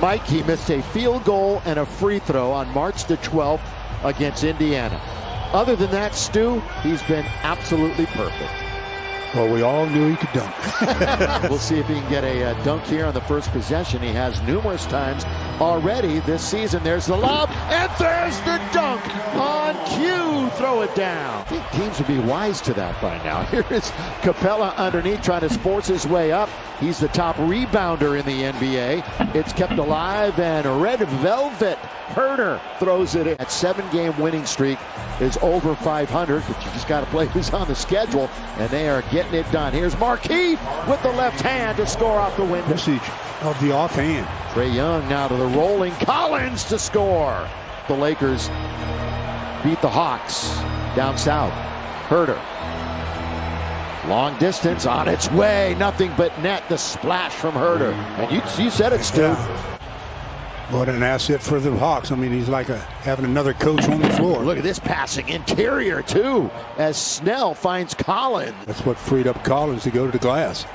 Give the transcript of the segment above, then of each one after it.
Mike, he missed a field goal and a free throw on March the 12th against Indiana. Other than that, Stu, he's been absolutely perfect. Well, we all knew he could dunk. We'll see if he can get a dunk here on the first possession. He has numerous times already this season. There's the lob, and there's the dunk on cue. Throw it down. I think teams would be wise to that by now. Here is Capella underneath trying to force his way up. He's the top rebounder in the NBA. It's kept alive, and Red Velvet Herder throws it in. That 7-game winning streak is over 500, but you just got to play who's on the schedule, and they are getting it done. Here's Marquis with the left hand to score off the window. Message of the offhand. Trae Young now to the rolling Collins to score. The Lakers beat the Hawks down south. Herder. Long distance on its way. Nothing but net. The splash from Herder. And you said it, Stu. Yeah. What an asset for the Hawks. I mean, he's like having another coach on the floor. Look at this passing interior, too, as Snell finds Collins. That's what freed up Collins to go to the glass.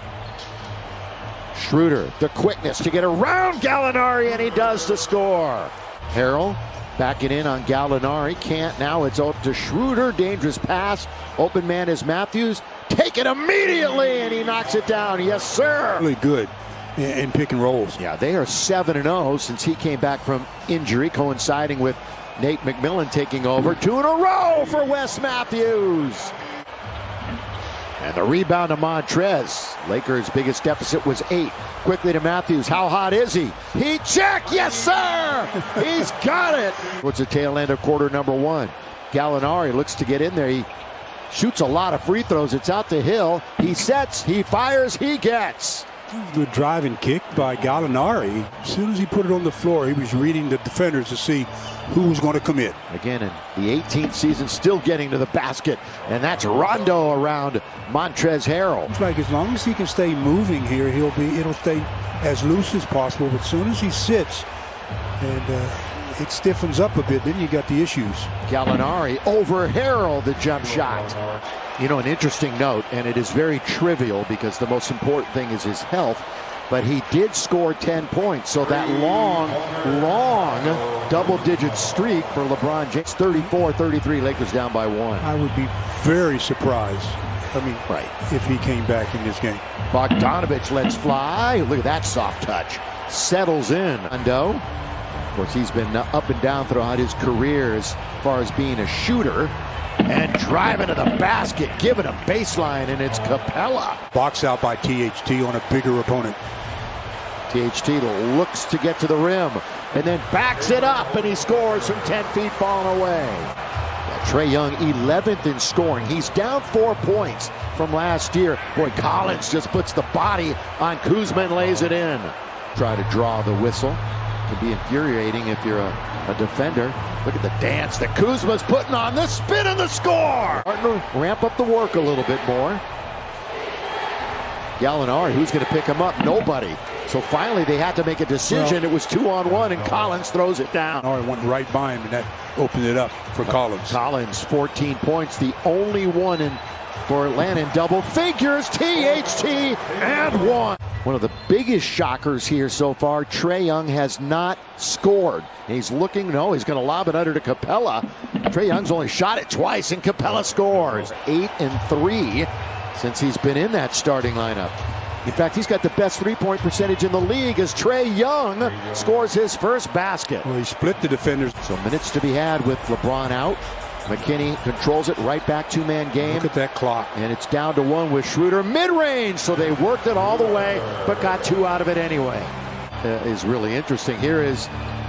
Schroeder, the quickness to get around Gallinari, and he does to score. Harrell backing in on Gallinari. Can't now. It's up to Schroeder. Dangerous pass. Open man is Matthews. Take it immediately, and he knocks it down. Yes, sir. Really good in pick and rolls. Yeah, they are 7-0 since he came back from injury, coinciding with Nate McMillan taking over. 2 in a row for Wes Matthews. And the rebound to Montrez. Lakers' biggest deficit was 8. Quickly to Matthews. How hot is he? He checked. Yes, sir. He's got it. What's the tail end of quarter number 1? Gallinari looks to get in there. He shoots a lot of free throws. It's out to Hill. He sets. He fires. He gets. Good driving kick by Gallinari. As soon as he put it on the floor, he was reading the defenders to see who was going to come in. Again, in the 18th season, still getting to the basket, and that's Rondo around Montrezl Harrell. It's like as long as he can stay moving here, it'll stay as loose as possible. But as soon as he sits and it stiffens up a bit, then you got the issues. Gallinari over Harrell, the jump shot. You know, an interesting note, and it is very trivial because the most important thing is his health, but he did score 10 points. So that long double-digit streak for LeBron James, 34-33, Lakers down by 1. I would be very surprised. I mean, right, if he came back in this game. Bogdanovich lets fly. Look at that soft touch. Settles in. Rondo. Of course, he's been up and down throughout his career as far as being a shooter. And driving to the basket, giving a baseline, and it's Capella. Box out by THT on a bigger opponent. THT looks to get to the rim, and then backs it up, and he scores from 10 feet falling away. Trae Young, 11th in scoring. He's down 4 points from last year. Boy, Collins just puts the body on Kuzma and lays it in. Try to draw the whistle. It can be infuriating if you're a defender. Look at the dance that Kuzma's putting on. The spin and the score. Starting to ramp up the work a little bit more. Gallinari, who's going to pick him up? Nobody. So finally they had to make a decision. It was 2-on-1, and Collins throws it down. Gallinari went right by him, and that opened it up for Collins. Collins, 14 points, the only one for Atlanta in double figures. THT and 1. One of the biggest shockers here so far, Trae Young has not scored. He's looking, he's going to lob it under to Capella. Trae Young's only shot it twice, and Capella scores. 8-3 since he's been in that starting lineup. In fact, he's got the best three-point percentage in the league as Trae Young scores his first basket. Well, he split the defenders. So minutes to be had with LeBron out. McKinney controls it right back, two-man game. Look at that clock. And it's down to 1 with Schroeder mid-range. So they worked it all the way, but got 2 out of it anyway. Is really interesting. Here is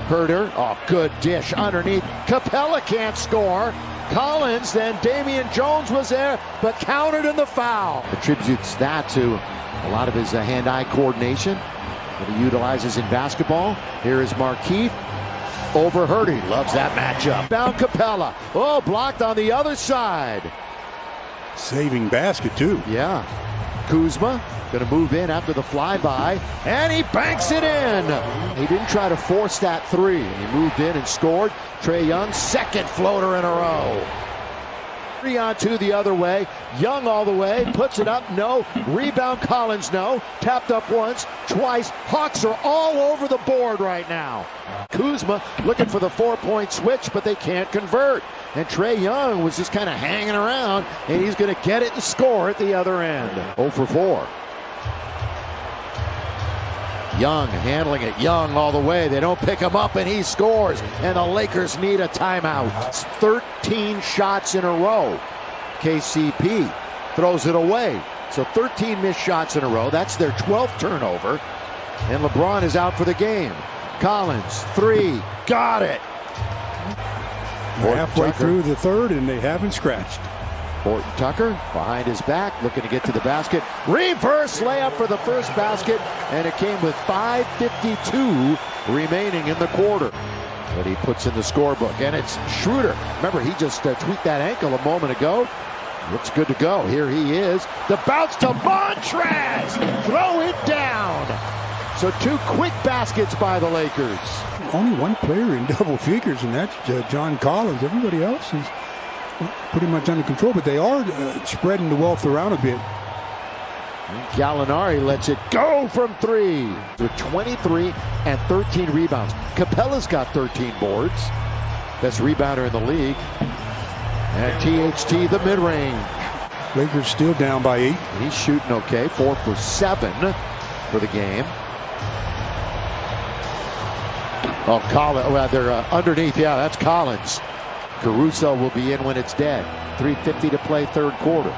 Herder. Oh, good dish underneath. Capella can't score. Collins, then Damian Jones was there, but countered in the foul. Attributes that to a lot of his hand-eye coordination that he utilizes in basketball. Here is Marquis. Over Herder. He loves that matchup. Down Capella. Oh, blocked on the other side. Saving basket, too. Yeah. Kuzma going to move in after the flyby, and he banks it in. He didn't try to force that 3. He moved in and scored. Trae Young, second floater in a row. 3-on-2 the other way. Young all the way. Puts it up. No. Rebound Collins. No. Tapped up once. Twice. Hawks are all over the board right now. Kuzma looking for the 4-point switch, but they can't convert. And Trae Young was just kind of hanging around, and he's going to get it and score at the other end. 0 for 4. Young handling it. Young all the way. They don't pick him up, and he scores. And the Lakers need a timeout. It's 13 shots in a row. KCP throws it away. So 13 missed shots in a row. That's their 12th turnover. And LeBron is out for the game. Collins, 3. Got it. We're halfway through the third, and they haven't scratched. Horton Tucker behind his back, looking to get to the basket. Reverse layup for the first basket, and it came with 5:52 remaining in the quarter. But he puts in the scorebook, and it's Schroeder. Remember, he just tweaked that ankle a moment ago. Looks good to go. Here he is. The bounce to Montrez. Throw it down. So 2 quick baskets by the Lakers. Only one player in double figures, and that's John Collins. Everybody else is pretty much under control, but they are spreading the wealth around a bit. Gallinari lets it go from 3 with 23 and 13 rebounds. Capella's got 13 boards. Best rebounder in the league. And THT the mid-range. Lakers still down by 8. He's shooting okay. 4 for 7 for the game. Oh, Collins. Well, they're underneath. Yeah, that's Collins. Caruso will be in when it's dead. 3:50 to play third quarter.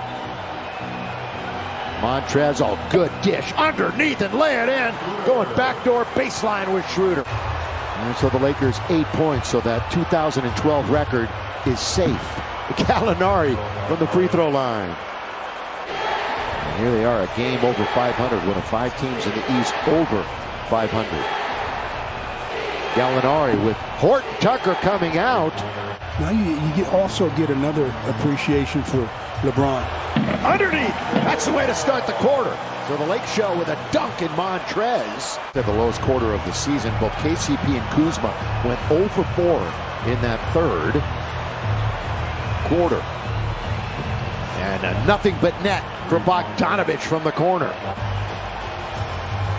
Montrez, oh, good dish. Underneath and lay it in. Going backdoor baseline with Schroeder. And so the Lakers 8 points, so that 2012 record is safe. Gallinari from the free throw line. And here they are, a game over 500. One of 5 teams in the East over 500. Gallinari with Horton Tucker coming out. Now you also get another appreciation for LeBron. Underneath. That's the way to start the quarter. So the Lake Show with a dunk in Montrez. At the lowest quarter of the season, both KCP and Kuzma went 0 for 4 in that third quarter. And nothing but net for Bogdanovich from the corner.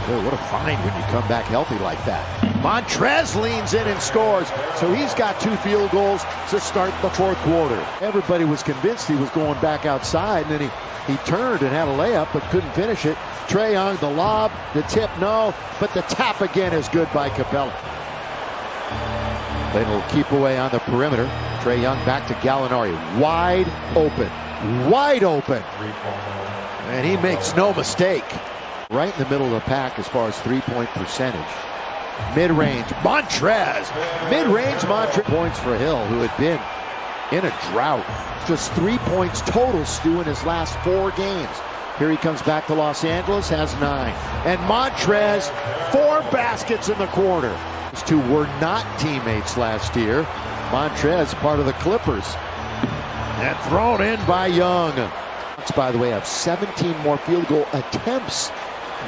Boy, what a find when you come back healthy like that. Montrez leans in and scores, so he's got 2 field goals to start the fourth quarter. Everybody was convinced he was going back outside, and then he turned and had a layup but couldn't finish it. Trae Young, the lob, the tip, no, but the tap again is good by Capella. It'll keep away on the perimeter. Trae Young back to Gallinari, wide open, and he makes no mistake. Right in the middle of the pack as far as 3-point percentage. Mid-range, Montrez. Mid-range, Montrez. Points for Hill, who had been in a drought. Just 3 points total, Stu, in his last 4 games. Here he comes back to Los Angeles, has 9. And Montrez, 4 baskets in the quarter. These 2 were not teammates last year. Montrez, part of the Clippers. And thrown in by Young. By the way, have 17 more field goal attempts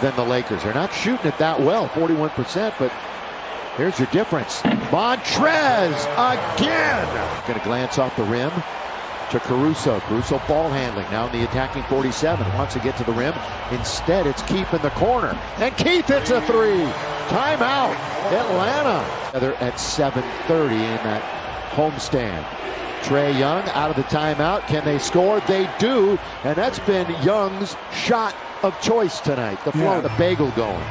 than the Lakers. They're not shooting it that well, 41%, but here's your difference. Montrez again. Going to glance off the rim to Caruso. Caruso ball handling, now in the attacking 47. Wants to get to the rim. Instead, it's Keith in the corner. And Keith hits a 3. Timeout, Atlanta. Together at 7:30 in that homestand. Trae Young out of the timeout. Can they score? They do. And that's been Young's shot of choice tonight. The flow, the bagel going.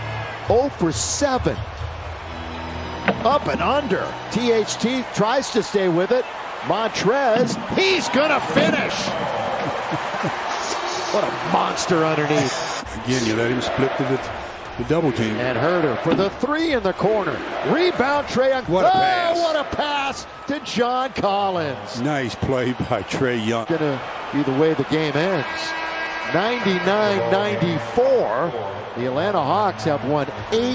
0 for 7. Up and under. THT tries to stay with it. Montrez, he's going to finish. What a monster underneath. Again, you let him split to the double team. And Herter for the 3 in the corner. Rebound, Trae Young. What a pass. What a pass to John Collins. Nice play by Trae Young. Gonna be the way the game ends. 99-94. The Atlanta Hawks have won 8